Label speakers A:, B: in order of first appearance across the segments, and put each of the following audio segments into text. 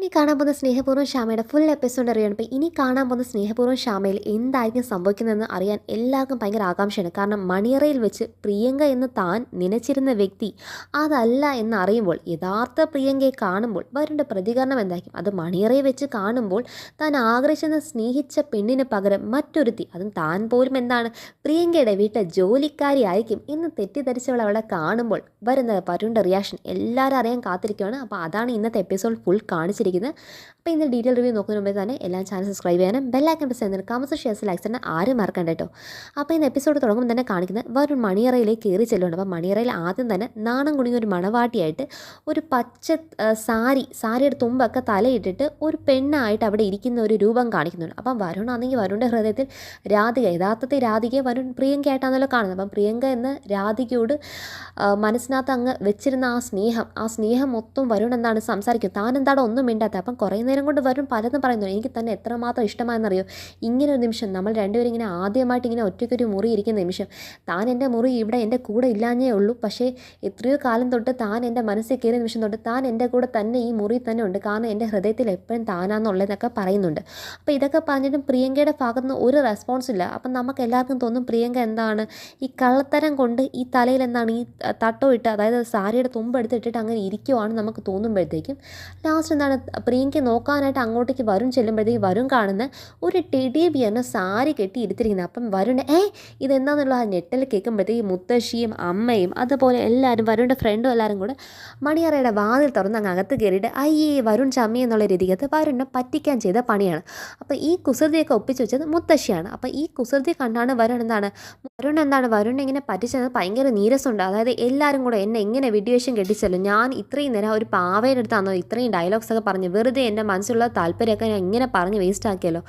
A: ഇനി കാണാൻ പോകുന്ന സ്നേഹപൂർവ്വം ശ്യാമയുടെ ഫുൾ എപ്പിസോഡ് അറിയണം. ഇപ്പോൾ ഇനി കാണാൻ പോകുന്ന സ്നേഹപൂർവ്വം ശ്യാമയിൽ എന്തായിരിക്കും സംഭവിക്കുന്നതെന്ന് അറിയാൻ എല്ലാവർക്കും ഭയങ്കര ആകാംക്ഷയാണ്. കാരണം മണിയറയിൽ വെച്ച് പ്രിയങ്ക എന്ന് താൻ നനച്ചിരുന്ന വ്യക്തി അതല്ല എന്ന് അറിയുമ്പോൾ, യഥാർത്ഥ പ്രിയങ്കയെ കാണുമ്പോൾ വരുണിൻ്റെ പ്രതികരണം എന്തായിരിക്കും? അത് മണിയറയിൽ വെച്ച് കാണുമ്പോൾ താൻ ആഗ്രഹിച്ചെന്ന് സ്നേഹിച്ച പെണ്ണിന് പകരം മറ്റൊരുത്തി, അതും താൻ പോലും എന്താണ് പ്രിയങ്കയുടെ വീട്ടിലെ ജോലിക്കാരി ആയിരിക്കും എന്ന് തെറ്റിദ്ധരിച്ചവൾ അവളെ കാണുമ്പോൾ വരുന്ന വരുണിൻ്റെ റിയാക്ഷൻ എല്ലാവരും അറിയാൻ കാത്തിരിക്കുകയാണ്. അപ്പോൾ അതാണ് ഇന്നത്തെ എപ്പിസോഡ് ഫുൾ കാണിച്ചിരിക്കുന്നത്. അപ്പോൾ ഇന്ന് ഡീറ്റെയിൽ റിവ്യൂ നോക്കുന്നതിന് മുമ്പേ തന്നെ എല്ലാ ചാനൽ സബ്സ്ക്രൈബ് ചെയ്യാനും ബെല്ലൈക്കൺ പ്രസ് ചെയ്യുന്നതിന് കമൻസ് ഷെയർസ് ലൈക്സ് തന്നെ ആരും മറക്കണ്ട കേട്ടോ. അപ്പോൾ ഇന്ന് എപ്പിസോഡ് തുടങ്ങുമ്പോൾ തന്നെ കാണിക്കുന്നത് വരുൺ മണിയറയിലേക്ക് കയറി ചെല്ലുന്നുണ്ട്. അപ്പോൾ മണിയറയിൽ ആദ്യം തന്നെ നാണം കുണിങ്ങ ഒരു മണവാട്ടിയായിട്ട് ഒരു പച്ച സാരിയുടെ തുമ്പൊക്കെ തലയിട്ടിട്ട് ഒരു പെണ്ണായിട്ട് അവിടെ ഇരിക്കുന്ന ഒരു രൂപം കാണിക്കുന്നുണ്ട്. അപ്പം വരുണാണെങ്കിൽ വരുണിൻ്റെ ഹൃദയത്തിൽ രാധിക, യഥാർത്ഥത്തിൽ രാധികയെ വരുൺ പ്രിയങ്കയായിട്ടാണല്ലോ കാണുന്നത്. അപ്പം പ്രിയങ്ക എന്ന രാധികയോട് മനസ്സിനകത്ത് അങ്ങ് വെച്ചിരുന്ന ആ സ്നേഹം മൊത്തം വരുൺ എന്താണ് സംസാരിക്കും. താൻ എന്താണ് ഒന്നും മിണ്ടാത്ത. അപ്പം കുറേ നേരം കൊണ്ട് വരുൺ പലതും പറയുന്നു. എനിക്ക് തന്നെ എത്രമാത്രം ഇഷ്ടമായെന്നറിയോ, ഇങ്ങനെ ഒരു നിമിഷം നമ്മൾ രണ്ടുപേരും ഇങ്ങനെ ആദ്യമായിട്ട് ഇങ്ങനെ ഒറ്റയ്ക്കൊരു മുറി ഇരിക്കുന്ന നിമിഷം. താൻ എൻ്റെ മുറി ഇവിടെ എൻ്റെ കൂടെ ഇല്ലാഞ്ഞേ ഉള്ളൂ, പക്ഷേ എത്രയോ കാലം തൊട്ട് താൻ എൻ്റെ മനസ്സിൽ കയറിയ നിമിഷം തൊട്ട് താൻ എൻ്റെ കൂടെ തന്നെ ഈ മുറി തന്നെ ഉണ്ട്. കാരണം എൻ്റെ ഹൃദയത്തിൽ എപ്പോഴും താനാന്നുള്ളതെന്നൊക്കെ പറയുന്നുണ്ട്. അപ്പോൾ ഇതൊക്കെ പറഞ്ഞിട്ടും പ്രിയങ്കയുടെ ഭാഗത്ത് നിന്ന് ഒരു റെസ്പോൺസ് ഇല്ല. അപ്പം നമുക്ക് എല്ലാവർക്കും തോന്നും പ്രിയങ്ക എന്താണ് ഈ കള്ളത്തരം കൊണ്ട് ഈ തലയിൽ എന്താണ് ഈ തട്ടോ ഇട്ട്, അതായത് സാരിയുടെ തുമ്പ് എടുത്തിട്ടിട്ട് അങ്ങനെ ഇരിക്കുവാണ് നമുക്ക് തോന്നുമ്പോഴത്തേക്കും ലാസ്റ്റ് എന്താണ് പ്രിയങ്ക നോക്കാനായിട്ട് അങ്ങോട്ടേക്ക് വരുൺ ചെല്ലുമ്പോഴത്തേക്ക് വരുൺ കാണുന്ന ഒരു ടെഡി ബിയറിനെ സാരി കെട്ടി ഇരുത്തിരിക്കുന്നത്. അപ്പം വരുൺ ഇതെന്താണെന്നുള്ള ആ ഞെട്ടൽ കേൾക്കുമ്പോഴത്തേക്ക് മുത്തശ്ശിയും അമ്മയും അതുപോലെ എല്ലാവരും വരുണിൻ്റെ ഫ്രണ്ടും എല്ലാവരും കൂടെ മണിയറയുടെ വാതിൽ തുറന്ന് അങ്ങ് അകത്ത് കയറിയിട്ട് അയ്യേ വരുൺ ചമ്മി എന്നുള്ള രീതിക്കകത്ത് വരുണിനെ പറ്റിക്കാൻ ചെയ്ത പണിയാണ്. അപ്പോൾ ഈ കുസൃതിയൊക്കെ ഒപ്പിച്ച് വെച്ചത് മുത്തശ്ശിയാണ്. അപ്പോൾ ഈ കുസൃതി കണ്ടാണ് വരുൺ വരുൺ ഇങ്ങനെ പറ്റിച്ചത് ഭയങ്കര നീരസമുണ്ട്. അതായത് എല്ലാവരും കൂടെ എന്നെ ഇങ്ങനെ വിഡിവേഷം കെട്ടിച്ചല്ലോ, ഞാൻ ഇത്രയും നേരം ഒരു പാവയുടെ അടുത്താണോ ഇത്രയും ഡയലോഗ്സ് ഒക്കെ പറഞ്ഞ് വെറുതെ എൻ്റെ മനസ്സിലുള്ള താല്പര്യമൊക്കെ ഞാൻ ഇങ്ങനെ പറഞ്ഞ് വേസ്റ്റ് ആക്കിയല്ലോ.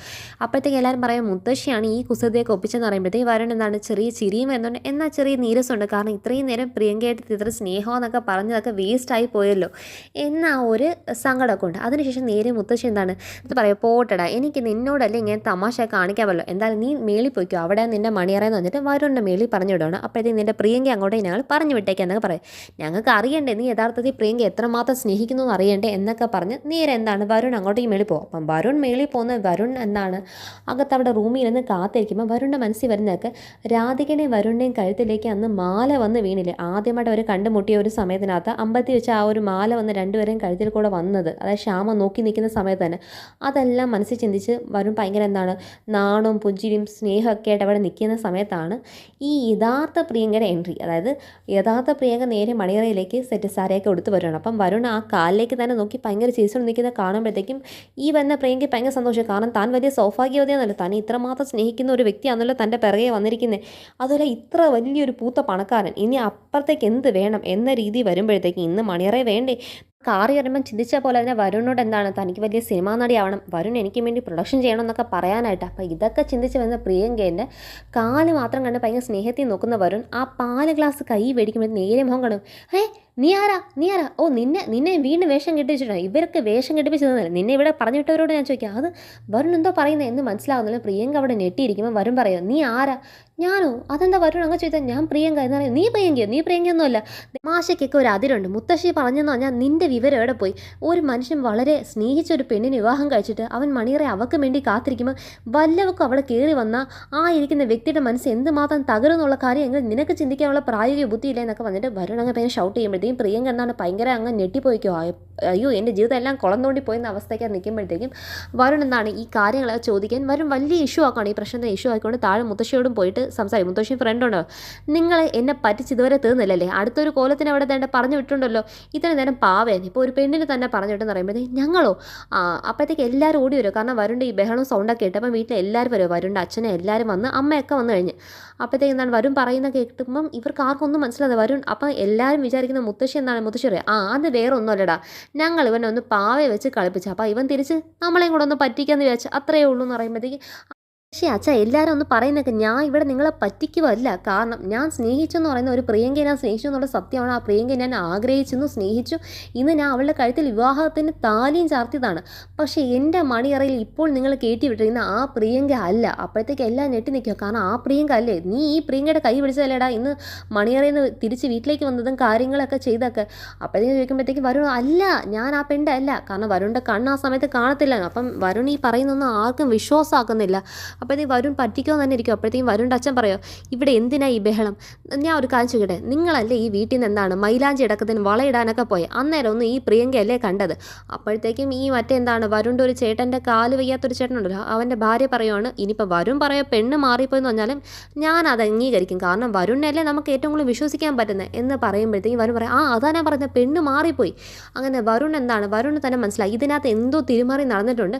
A: അപ്പോഴത്തേക്ക് എല്ലാവരും പറയും മുത്തശ്ശിയാണ് ഈ കുസൃതിയൊക്കെ ഒപ്പിച്ചെന്ന് പറയുമ്പോഴത്തേക്ക് വരുൺ ചെറിയ ചിരിയും എന്നുണ്ട്, എന്നാൽ ചെറിയ നീരസമുണ്ട്. കാരണം ഇത്രയും നേരം പ്രിയങ്കയായിട്ട് ഇത്ര സ്നേഹമെന്നൊക്കെ പറഞ്ഞതൊക്കെ വേസ്റ്റായി പോയല്ലോ എന്ന ഒരു സങ്കടമൊക്കെ ഉണ്ട്. അതിനുശേഷം നേരെ മുത്തശ്ശി ഇത് പറയാം, പോട്ടടാ എനിക്ക് നിന്നോടല്ലേ ഇങ്ങനെ തമാശ കാണിക്കാമല്ലോ, എന്തായാലും നീ മേളിൽ പോയിക്കോ, അവിടെ നിൻ്റെ മണിയറയെന്ന് വന്നിട്ട് വരുണിൻ്റെ മേളിൽ പറഞ്ഞു വിടണം. അപ്പോഴത്തേക്ക് നിൻ്റെ പ്രിയങ്ക അങ്ങോട്ടേ ഞങ്ങൾ പറഞ്ഞു വിട്ടേക്കെന്നൊക്കെ പറയും. ഞങ്ങൾക്ക് അറിയണ്ടേ നീ യഥാർത്ഥത്തിൽ പ്രിയങ്ക എത്രമാത്രം സ്നേഹിക്കുന്നു എന്ന് അറിയണ്ടേ എന്നൊക്കെ പറഞ്ഞ് നേരെ വരുൺ അങ്ങോട്ടേക്ക് മേളിൽ പോകും. അപ്പം വരുൺ മേളിൽ പോകുന്ന വരുൺ അകത്ത് അവിടെ റൂമിൽ ഇരുന്ന് കാത്തിരിക്കുമ്പോൾ വരുണിൻ്റെ മനസ്സിൽ വരുന്നതൊക്കെ രാധികയുടെയും വരുണിൻ്റെയും കഴുത്തിലേക്ക് അന്ന് മാല വന്ന് വീണില്ലേ, ആദ്യമായിട്ട് അവർ കണ്ടുമുട്ടിയ ഒരു സമയത്തിനകത്ത് അമ്പത്തി വെച്ച് ആ ഒരു മാല വന്ന് രണ്ടുപേരെയും കഴുത്തിൽ കൂടെ വന്നത്, അതായത് ശ്യാമ നോക്കി നിൽക്കുന്ന സമയത്ത് തന്നെ അതെല്ലാം മനസ്സിൽ ചിന്തിച്ച് വരുൺ ഭയങ്കര നാണവും പുഞ്ചിരിയും സ്നേഹമൊക്കെ ആയിട്ട് അവിടെ നിൽക്കുന്ന സമയത്താണ് ഈ യഥാർത്ഥ പ്രിയങ്കയുടെ എൻട്രി. അതായത് യഥാർത്ഥ പ്രിയങ്ക നേരെ മണിയറയിലേക്ക് സെറ്റ് സാരിയൊക്കെ എടുത്ത് വരുവാണ്. അപ്പം വരുൺ ആ കാലിലേക്ക് തന്നെ നോക്കി ഭയങ്കര ചിരിച്ചു നിൽക്കുന്ന കാണുമ്പോഴത്തേക്കും ഈ വന്ന പ്രിയങ്കയ്ക്ക് ഭയങ്കര സന്തോഷം. കാരണം താൻ വലിയ സൗഭാഗ്യവതിയാണല്ലോ, താൻ ഇത്രമാത്രം സ്നേഹിക്കുന്ന ഒരു വ്യക്തിയാണല്ലോ തൻ്റെ പിറകെ വന്നിരിക്കുന്നത്. അതുപോലെ ഇത്ര വലിയൊരു പൂത്ത പണക്കാരൻ, ഇനി അപ്പുറത്തേക്ക് എന്ത് വേണം എന്ന രീതി വരുമ്പോഴത്തേക്കും ഇന്ന് മണിയറയെ വേണ്ടേ. കാറി വരുമ്പം ചിന്തിച്ച പോലെ തന്നെ വരുണിനോട് തനിക്ക് വലിയ സിനിമാ നടിയാവണം, വരുൺ എനിക്ക് വേണ്ടി പ്രൊഡക്ഷൻ ചെയ്യണം എന്നൊക്കെ പറയാനായിട്ട്. അപ്പോൾ ഇതൊക്കെ ചിന്തിച്ച് വന്ന പ്രിയങ്കേൻ്റെ കാല് മാത്രം കണ്ട് ഭയങ്കര സ്നേഹത്തിൽ നോക്കുന്ന വരുൺ ആ പാല് ഗ്ലാസ് കൈ മേടിക്കുമ്പോൾ നേരെ മുഖം കാണും. നീ ആരാ ഓ നിന്നെ വീണ്ടും വേഷം കെട്ടിച്ചിട്ടോ, ഇവരൊക്കെ വേഷം കെട്ടിപ്പിച്ചതല്ലേ, നിന്നെ ഇവിടെ പറഞ്ഞു വിട്ടവരോട് ഞാൻ ചോദിക്കാം, അത് വരുൺ എന്തോ പറയുന്നത് എന്ന് മനസ്സിലാകുന്നില്ല. പ്രിയങ്ക അവിടെ ഞെട്ടിയിരിക്കുമ്പോൾ വരുൺ പറയും, നീ ആരാ? ഞാനോ? അതെന്താ വരുൺ അങ്ങ് ചോദിച്ചാൽ ഞാൻ പ്രിയങ്ക എന്ന് പറയും. നീ പ്രിയങ്കയൊന്നുമല്ല. തമാശയ്ക്കൊക്കെ ഒരു അതിരുണ്ട്. മുത്തശ്ശി പറഞ്ഞെന്ന് പറഞ്ഞാൽ നിൻ്റെ വിവരം എവിടെ പോയി? ഒരു മനുഷ്യൻ വളരെ സ്നേഹിച്ച ഒരു പെണ്ണിന് വിവാഹം കഴിച്ചിട്ട് അവൻ മണിയറെ അവൾക്ക് വേണ്ടി കാത്തിരിക്കുമ്പോൾ വല്ലവർക്കും അവിടെ കയറി വന്നാൽ ആ ഇരിക്കുന്ന വ്യക്തിയുടെ മനസ്സ് എന്തുമാത്രം തകരുന്നുള്ള കാര്യം എങ്കിൽ നിനക്ക് ചിന്തിക്കാനുള്ള പ്രായോഗിക ബുദ്ധിയില്ല എന്നൊക്കെ വന്നിട്ട് വരുൺ അങ്ങ് പേര് ഷൗട്ട് ചെയ്യുമ്പോഴത്തേക്കും പ്രിയങ്ക ഭയങ്കര അങ്ങ് ഞെട്ടിപ്പോയിക്കോ, അയ്യോ എൻ്റെ ജീവിതം എല്ലാം കുളം തോണ്ടി പോയെന്ന അവസ്ഥയ്ക്ക് നിൽക്കുമ്പോഴത്തേക്കും വരുൺ ഈ കാര്യങ്ങൾ ചോദിക്കാൻ വരുൺ വലിയ ഇഷ്യൂ ആക്കുകയാണ്. ഈ പ്രശ്നത്തെ ഇഷ്യൂ ആയിക്കൊണ്ട് താഴെ മുത്തശ്ശിയോടും പോയിട്ട് സംസാരിക്കും. മുത്തശ്ശി ഫ്രണ്ടുണ്ടോ, നിങ്ങൾ എന്നെ പറ്റിച്ച് ഇതുവരെ തീർന്നില്ലല്ലേ, അടുത്തൊരു കോലത്തിന് അവിടെ തന്നെ പറഞ്ഞു വിട്ടുണ്ടല്ലോ, ഇത്ര നേരം പാവേൻ ഇപ്പോൾ ഒരു പെണ്ണിന് തന്നെ പറഞ്ഞു വിട്ടെന്ന് പറയുമ്പോഴത്തേക്ക് ഞങ്ങളോ അപ്പോഴത്തേക്ക് എല്ലാവരും ഓടി വരും. കാരണം വരുണിൻ്റെ ഈ ബഹളവും സൗണ്ടൊക്കെ ഇട്ട് അപ്പം വീട്ടിൽ എല്ലാവരും വരും. വരുണിൻ്റെ അച്ഛനെ എല്ലാവരും വന്ന് അമ്മയൊക്കെ വന്നു കഴിഞ്ഞ് അപ്പോഴത്തേക്ക് വരുൺ പറയുന്ന കേട്ടുമ്പം ഇവർക്ക് ആർക്കൊന്നും മനസ്സിലാതെ വരുൺ. അപ്പം എല്ലാവരും വിചാരിക്കുന്ന മുത്തശ്ശി മുത്തശ്ശി പറയാം, അത് വേറെ ഒന്നുമല്ലടാ, ഞങ്ങൾ ഇവനെ ഒന്ന് പാവയെ വെച്ച് കളിപ്പിച്ചു, അപ്പോൾ ഇവൻ തിരിച്ച് നമ്മളെയും കൂടെ ഒന്ന് പറ്റിക്കാന്ന് വിചാരിച്ചു, അത്രയേ ഉള്ളൂ എന്ന് പറയുമ്പോഴത്തേക്ക് പക്ഷേ അച്ഛാ എല്ലാവരും ഒന്ന് പറയുന്നേക്ക് ഞാൻ ഇവിടെ നിങ്ങളെ പറ്റിക്കുവല്ല. കാരണം ഞാൻ സ്നേഹിച്ചെന്ന് പറയുന്ന ഒരു പ്രിയങ്കയെ ഞാൻ സ്നേഹിച്ചു എന്നുള്ള സത്യമാണ്. ആ പ്രിയങ്കയെ ഞാൻ ആഗ്രഹിച്ചെന്നു, സ്നേഹിച്ചു. ഇന്ന് ഞാൻ അവളുടെ കഴുത്തിൽ വിവാഹത്തിന് താലിയും ചാർത്തിയതാണ്. പക്ഷേ എൻ്റെ മണിയറയിൽ ഇപ്പോൾ നിങ്ങൾ കയറ്റി വിട്ടിരിക്കുന്ന ആ പ്രിയങ്ക അല്ല. അപ്പോഴത്തേക്ക് എല്ലാം ഞെട്ടി നിൽക്കുക. കാരണം ആ പ്രിയങ്ക അല്ലേ, നീ ഈ പ്രിയങ്കയുടെ കൈ പിടിച്ചതല്ലേടാ ഇന്ന് മണിയറയിൽ നിന്ന് തിരിച്ച് വീട്ടിലേക്ക് വന്നതും കാര്യങ്ങളൊക്കെ ചെയ്തൊക്കെ. അപ്പോഴത്തേക്ക് ചോദിക്കുമ്പോഴത്തേക്ക് വരുൺ അല്ല, ഞാൻ ആ പെണ്ണ് അല്ല. കാരണം വരുണിൻ്റെ കണ്ണ് ആ സമയത്ത് കാണത്തില്ല. അപ്പം വരുൺ ഈ പറയുന്നൊന്നും ആർക്കും വിശ്വാസമാക്കുന്നില്ല. അപ്പോഴത്തേക്കും വരുൺ പറ്റിക്കുമെന്ന് തന്നെ ഇരിക്കും. അപ്പോഴത്തേക്കും വരുണിൻ്റെ അച്ഛൻ പറയോ, ഇവിടെ എന്തിനാ ഈ ബഹളം? ഞാൻ ഒരു കാര്യം ചോദിക്കട്ടെ, നിങ്ങളല്ലേ ഈ വീട്ടിൽ നിന്ന് എന്താണ് മൈലാഞ്ചി ഇടക്കത്തിന് വളയിടാനൊക്കെ പോയി, അന്നേരം ഒന്ന് ഈ പ്രിയങ്കയല്ലേ കണ്ടത്? അപ്പോഴത്തേക്കും ഈ മറ്റെന്താണ് വരുണിൻ്റെ ഒരു ചേട്ടൻ്റെ കാല് വയ്യാത്തൊരു ചേട്ടനുണ്ടല്ലോ, അവൻ്റെ ഭാര്യ പറയുവാണ്, ഇനിയിപ്പോൾ വരുൺ പറയോ പെണ്ണ് മാറിപ്പോയെന്ന് പറഞ്ഞാലും ഞാൻ അത് അംഗീകരിക്കും. കാരണം വരുണിനല്ലേ നമുക്ക് ഏറ്റവും കൂടുതൽ വിശ്വസിക്കാൻ പറ്റുന്നത് എന്ന് പറയുമ്പോഴത്തേക്കും വരുൺ പറയാം, അതാ ഞാൻ പറഞ്ഞത്, പെണ്ണ് മാറിപ്പോയി. അങ്ങനെ വരുൺ എന്താണ്, വരുണ് തന്നെ മനസ്സിലായി ഇതിനകത്ത് എന്തോ തിരിമറി നടന്നിട്ടുണ്ട്.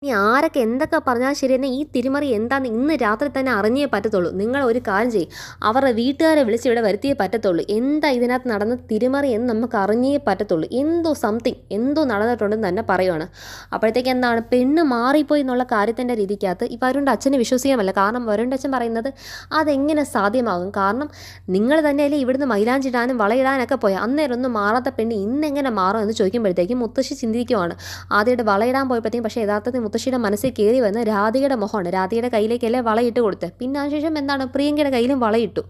A: ഇനി ആരൊക്കെ എന്തൊക്കെ പറഞ്ഞാൽ ശരി തന്നെ ഈ തിരിമറി എന്താണെന്ന് ഇന്ന് രാത്രി തന്നെ അറിഞ്ഞേ പറ്റത്തുള്ളൂ. നിങ്ങൾ ഒരു കാര്യം ചെയ്യും, അവരുടെ വീട്ടുകാരെ വിളിച്ച് ഇവിടെ വരുത്തിയേ പറ്റത്തുള്ളൂ. എന്താ ഇതിനകത്ത് നടന്ന തിരിമറി എന്ന് നമുക്ക് അറിഞ്ഞേ പറ്റത്തുള്ളൂ. എന്തോ സംതിങ് എന്തോ നടന്നിട്ടുണ്ടെന്ന് തന്നെ പറയുവാണ്. അപ്പോഴത്തേക്ക് എന്താണ് പെണ്ണ് മാറിപ്പോയി എന്നുള്ള കാര്യത്തിൻ്റെ രീതിക്കകത്ത് ഈ വരുണിൻ്റെ അച്ഛനെ വിശ്വസിക്കാമല്ല. കാരണം വരുണിൻ്റെ അച്ഛൻ പറയുന്നത് അതെങ്ങനെ സാധ്യമാകും? കാരണം നിങ്ങൾ തന്നെയല്ലേ ഇവിടുന്ന് മൈലാഞ്ചിടാനും വളയിടാനൊക്കെ പോയാൽ, അന്നേരം ഒന്നും മാറാത്ത പെണ്ണ് ഇന്നെങ്ങനെ മാറും എന്ന് ചോദിക്കുമ്പോഴത്തേക്കും മുത്തശ്ശി ചിന്തിക്കുവാണ്. ആദ്യമായിട്ട് വളയിടാൻ പോയപ്പോഴത്തേക്കും പക്ഷേ യഥാർത്ഥത്തിൽ മുത്തശ്ശിയുടെ മനസ്സിൽ കയറി വന്ന് രാധികയുടെ മുഖമാണ്. രാധികയുടെ കയ്യിലേക്കല്ലേ വളയിട്ട് കൊടുത്ത്. പിന്നെ അതിനുശേഷം എന്താണ് പ്രിയങ്കയുടെ കയ്യിലും വളയിട്ടു.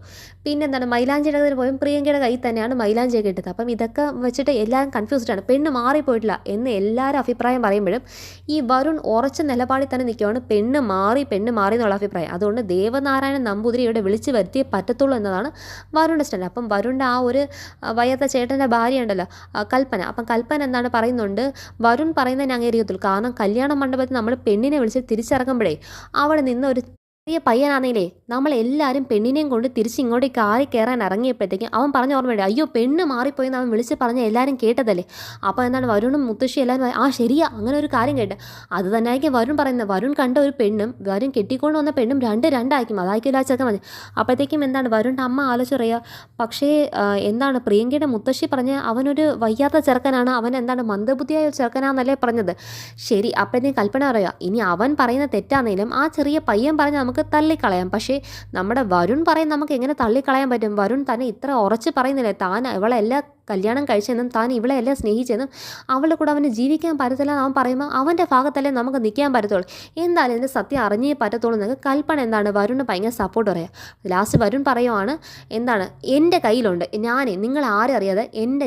A: പിന്നെ എന്താണ് മൈലാഞ്ചിയുടെ കയ്യിൽ പോയും പ്രിയങ്കയുടെ കയ്യിൽ തന്നെയാണ് മൈലാഞ്ചിയൊക്കെ ഇട്ടത്. അപ്പം ഇതൊക്കെ വെച്ചിട്ട് എല്ലാവരും കൺഫ്യൂസ്ഡാണ്. പെണ്ണ് മാറിപ്പോയിട്ടില്ല എന്ന് എല്ലാവരും അഭിപ്രായം പറയുമ്പോഴും ഈ വരുൺ ഉറച്ച നിലപാടിൽ തന്നെ നിൽക്കുകയാണ്, പെണ്ണ് മാറി എന്നുള്ള അഭിപ്രായം. അതുകൊണ്ട് ദേവനാരായണൻ നമ്പൂതിരി ഇവിടെ വിളിച്ച് വരുത്തിയേ പറ്റത്തുള്ളൂ എന്നതാണ് വരുണിൻ്റെ സ്റ്റാൻഡ്. അപ്പം വരുണിൻ്റെ ആ ഒരു വയ്യാത്ത ചേട്ടൻ്റെ ഭാര്യ ഉണ്ടല്ലോ കൽപ്പന. അപ്പം കൽപ്പന എന്താണ് പറയുന്നുണ്ട്, വരുൺ പറയുന്നതിന് അംഗീകരിക്കത്തുള്ളൂ. കാരണം കല്യാണ മണ്ഡപത്തിൽ നമ്മൾ പെണ്ണിനെ വിളിച്ച് തിരിച്ചിറങ്ങുമ്പോഴേ അവിടെ നിന്ന് ഒരു ചെറിയ പയ്യനാണെങ്കിലേ നമ്മളെല്ലാവരും പെണ്ണിനെയും കൊണ്ട് തിരിച്ച് ഇങ്ങോട്ട് കാറി കയറാൻ ഇറങ്ങിയപ്പോഴത്തേക്കും അവൻ പറഞ്ഞ ഓർമ്മയുണ്ട്, അയ്യോ പെണ്ണ് മാറിപ്പോയെന്ന് അവൻ വിളിച്ച് പറഞ്ഞ് എല്ലാവരും കേട്ടതല്ലേ. അപ്പോൾ എന്താണ് വരുണും മുത്തശ്ശി എല്ലാവരും ശരിയാ അങ്ങനെ ഒരു കാര്യം കേട്ട്. അത് തന്നെ ആയിരിക്കും വരുൺ പറയുന്നത്. വരുൺ കണ്ട ഒരു പെണ്ണും വരുൺ കെട്ടിക്കൊണ്ട് വന്ന പെണ്ണും രണ്ടായിരിക്കും. അതായിരിക്കും ആ ചെറുക്കൻ മതി. അപ്പോഴത്തേക്കും എന്താണ് വരുണിൻ്റെ അമ്മ ആലോചിച്ച് പറയുക, പക്ഷേ എന്താണ് പ്രിയങ്കയുടെ മുത്തശ്ശി പറഞ്ഞ് അവനൊരു വയ്യാത്ത ചെറുക്കനാണ്, അവൻ എന്താണ് മന്ദബുദ്ധിയായ ഒരു ചെറുക്കനാണെന്നല്ലേ പറഞ്ഞത്. ശരി, അപ്പോഴത്തേക്കും കൽപ്പന പറയുക, ഇനി അവൻ പറയുന്ന തെറ്റാണെങ്കിലും ആ ചെറിയ പയ്യൻ പറഞ്ഞ് നമുക്ക് തള്ളിക്കളയാം. പക്ഷേ നമ്മുടെ വരുൺ പറയും നമുക്ക് എങ്ങനെ തള്ളിക്കളയാൻ പറ്റും? വരുൺ തന്നെ ഇത്ര ഉറച്ച് പറയുന്നില്ലേ താൻ ഇവളെല്ലാം കല്യാണം കഴിച്ചെന്നും താൻ ഇവളെ എല്ലാം സ്നേഹിച്ചെന്നും അവളുടെ കൂടെ അവന് ജീവിക്കാൻ പറ്റത്തില്ല എന്ന് അവൻ പറയുമ്പോൾ അവൻ്റെ ഭാഗത്തല്ലേ നമുക്ക് നിൽക്കാൻ പറ്റത്തുള്ളൂ. എന്തായാലും ഇതിൻ്റെ സത്യം അറിഞ്ഞേ പറ്റത്തുള്ളൂ എന്നൊക്കെ കൽപ്പന എന്താണ് വരുണിന് ഭയങ്കര സപ്പോർട്ട് പറയാം. ലാസ്റ്റ് വരുൺ പറയുവാണ്, എന്താണ് എൻ്റെ കയ്യിലുണ്ട്, നിങ്ങൾ ആരും അറിയാതെ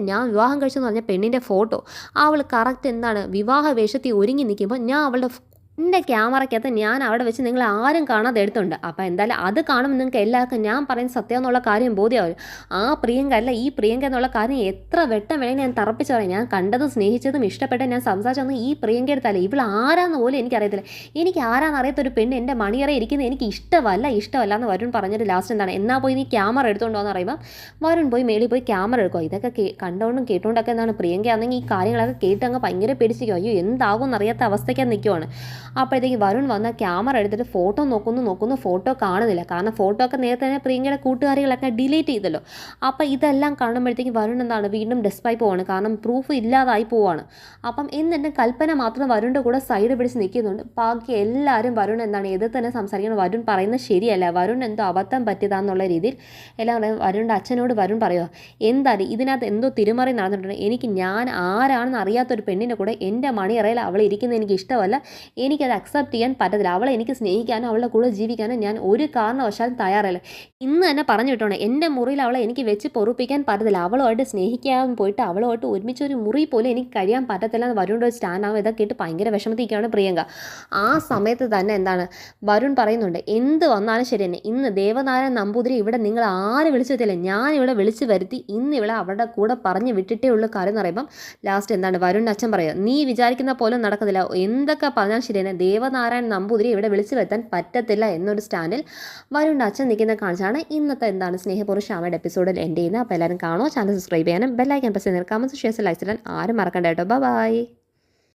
A: ഞാൻ വിവാഹം കഴിച്ചെന്ന് പറഞ്ഞ പെണ്ണിൻ്റെ ഫോട്ടോ അവൾ കറക്റ്റ് എന്താണ് വിവാഹ വേഷത്തിൽ ഒരുങ്ങി നിൽക്കുമ്പോൾ ഞാൻ അവളുടെ എൻ്റെ ക്യാമറയ്ക്കകത്ത് ഞാൻ അവിടെ വെച്ച് നിങ്ങൾ ആരും കാണാതെ എടുത്തുണ്ട്. അപ്പോൾ എന്തായാലും അത് കാണുമ്പോൾ നിങ്ങൾക്ക് എല്ലാവർക്കും ഞാൻ പറയുന്ന സത്യം എന്നുള്ള കാര്യം ബോധ്യമാവും. ആ പ്രിയങ്ക അല്ല ഈ പ്രിയങ്ക എന്നുള്ള കാര്യം എത്ര വെട്ടം വേണമെങ്കിൽ ഞാൻ തറപ്പിച്ച് പറയും. ഞാൻ കണ്ടതും സ്നേഹിച്ചതും ഇഷ്ടപ്പെട്ട ഞാൻ സംസാരിച്ചൊന്നും ഈ പ്രിയങ്ക എടുത്തല്ല. ഇവൾ ആരാന്ന് പോലും എനിക്കറിയത്തില്ല. എനിക്ക് ആരാന്ന് അറിയാത്തൊരു പെണ്ണ് എൻ്റെ മണിയറ ഇരിക്കുന്നത് എനിക്ക് ഇഷ്ടമല്ല എന്ന് വരുൺ പറഞ്ഞിട്ട് ലാസ്റ്റ് എന്താണ് എന്നാൽ പോയി നീ ക്യാമറ എടുത്തുകൊണ്ടോ എന്ന് പറയുമ്പോൾ വരുൺ പോയി മേളിൽ പോയി ക്യാമറ എടുക്കുക. ഇതൊക്കെ കണ്ടുകൊണ്ടും കേട്ടുകൊണ്ടൊക്കെ എന്താണ് പ്രിയങ്ക ആണെങ്കിൽ ഈ കാര്യങ്ങളൊക്കെ കേട്ടങ്ങ് ഭയങ്കര പേടിച്ചിരിക്കും. അയ്യോ എന്താകും എന്നറിയാത്ത അവസ്ഥയ്ക്കാൻ നിൽക്കുവാണ്. അപ്പോഴത്തേക്ക് വരുൺ വന്ന ക്യാമറ എടുത്തിട്ട് ഫോട്ടോ നോക്കുന്നു, ഫോട്ടോ കാണുന്നില്ല. കാരണം ഫോട്ടോ ഒക്കെ നേരത്തെ തന്നെ പ്രിയങ്കയുടെ കൂട്ടുകാരികളൊക്കെ ഡിലീറ്റ് ചെയ്തല്ലോ. അപ്പോൾ ഇതെല്ലാം കാണുമ്പോഴത്തേക്ക് വരുൺ എന്താണ് വീണ്ടും ഡെസ്പായി പോവാണ്. കാരണം പ്രൂഫ് ഇല്ലാതായി പോവാണ്. അപ്പം എന്നിട്ട് കൽപ്പന മാത്രം വരുണിൻ്റെ കൂടെ സൈഡ് പിടിച്ച് നിൽക്കുന്നുണ്ട്. ബാക്കി എല്ലാവരും വരുൺ എന്താണ് എതിർത്ത് തന്നെ സംസാരിക്കണം. വരുൺ പറയുന്നത് ശരിയല്ല, വരുൺ എന്തോ അബദ്ധം പറ്റിയതാന്നുള്ള രീതിയിൽ എല്ലാം വരുണിൻ്റെ അച്ഛനോട് വരുൺ പറയുക, എന്തായാലും ഇതിനകത്ത് എന്തോ തിരിമറി നടന്നിട്ടുണ്ട്. എനിക്ക് ഞാൻ ആരാണെന്ന് അറിയാത്തൊരു പെണ്ണിൻ്റെ കൂടെ എൻ്റെ മണിയറയിൽ അവൾ ഇരിക്കുന്നത് എനിക്ക് ഇഷ്ടമല്ല. എനിക്കത് അക്സെപ്റ്റ് ചെയ്യാൻ പറ്റത്തില്ല. അവളെ എനിക്ക് സ്നേഹിക്കാനോ അവളുടെ കൂടെ ജീവിക്കാനോ ഞാൻ ഒരു കാരണവശാലും തയ്യാറല്ല. ഇന്ന് തന്നെ പറഞ്ഞു വിട്ടോണേ, എൻ്റെ മുറിയിൽ അവളെ എനിക്ക് വെച്ച് പൊറുപ്പിക്കാൻ പറ്റത്തില്ല. അവളുമായിട്ട് സ്നേഹിക്കാൻ പോയിട്ട് അവളുമായിട്ട് ഒരുമിച്ച് ഒരു മുറി പോലും എനിക്ക് കഴിയാൻ പറ്റത്തില്ല എന്ന് വരുണിൻ്റെ ഒരു സ്റ്റാൻഡ് ആവും. ഇതൊക്കെ കേട്ട് ഭയങ്കര വിഷമത്തിരിക്കുകയാണ് പ്രിയങ്ക. ആ സമയത്ത് തന്നെ എന്താണ് വരുൺ പറയുന്നുണ്ട്, എന്ത് വന്നാലും ശരി തന്നെ ഇന്ന് ദേവനാരായണൻ നമ്പൂതിരി ഇവിടെ നിങ്ങൾ ആര് വിളിച്ചു വരുത്തില്ല, ഞാൻ ഇവിടെ വിളിച്ച് വരുത്തി ഇന്ന് ഇവിടെ അവരുടെ കൂടെ പറഞ്ഞ് വിട്ടിട്ടേ ഉള്ളൂ കാര്യം എന്ന് പറയുമ്പം ലാസ്റ്റ് എന്താണ് വരുണിൻ്റെ അച്ഛൻ പറയുക, നീ വിചാരിക്കുന്ന പോലെ നടക്കത്തില്ല, എന്തൊക്കെ പറഞ്ഞാൽ ശരി തന്നെ ദേവനാരായണൻ നമ്പൂതിരി ഇവിടെ വിളിച്ചു വരുത്താൻ പറ്റത്തില്ല എന്നൊരു സ്റ്റാൻഡിൽ വരുണിൻ്റെ അച്ഛൻ നിൽക്കുന്ന കാണിച്ചാണ് ഇന്നത്തെ എന്താണ് സ്നേഹപൂർവ്വ ശ്യാമയുടെ എപ്പിസോഡിൽ എൻഡ് ചെയ്യുന്നത്. അപ്പോൾ എല്ലാവരും കാണുമോ, ചാനൽ സബ്സ്ക്രൈബ് ചെയ്യാനും ബെല്ലൈക്കൻ പ്രസ് ചെയ്ത് കമൻസ് ഷെയർസ് ലൈക്സ് ഇടാൻ ആരും മറക്കണ്ട കേട്ടോ. ബൈ.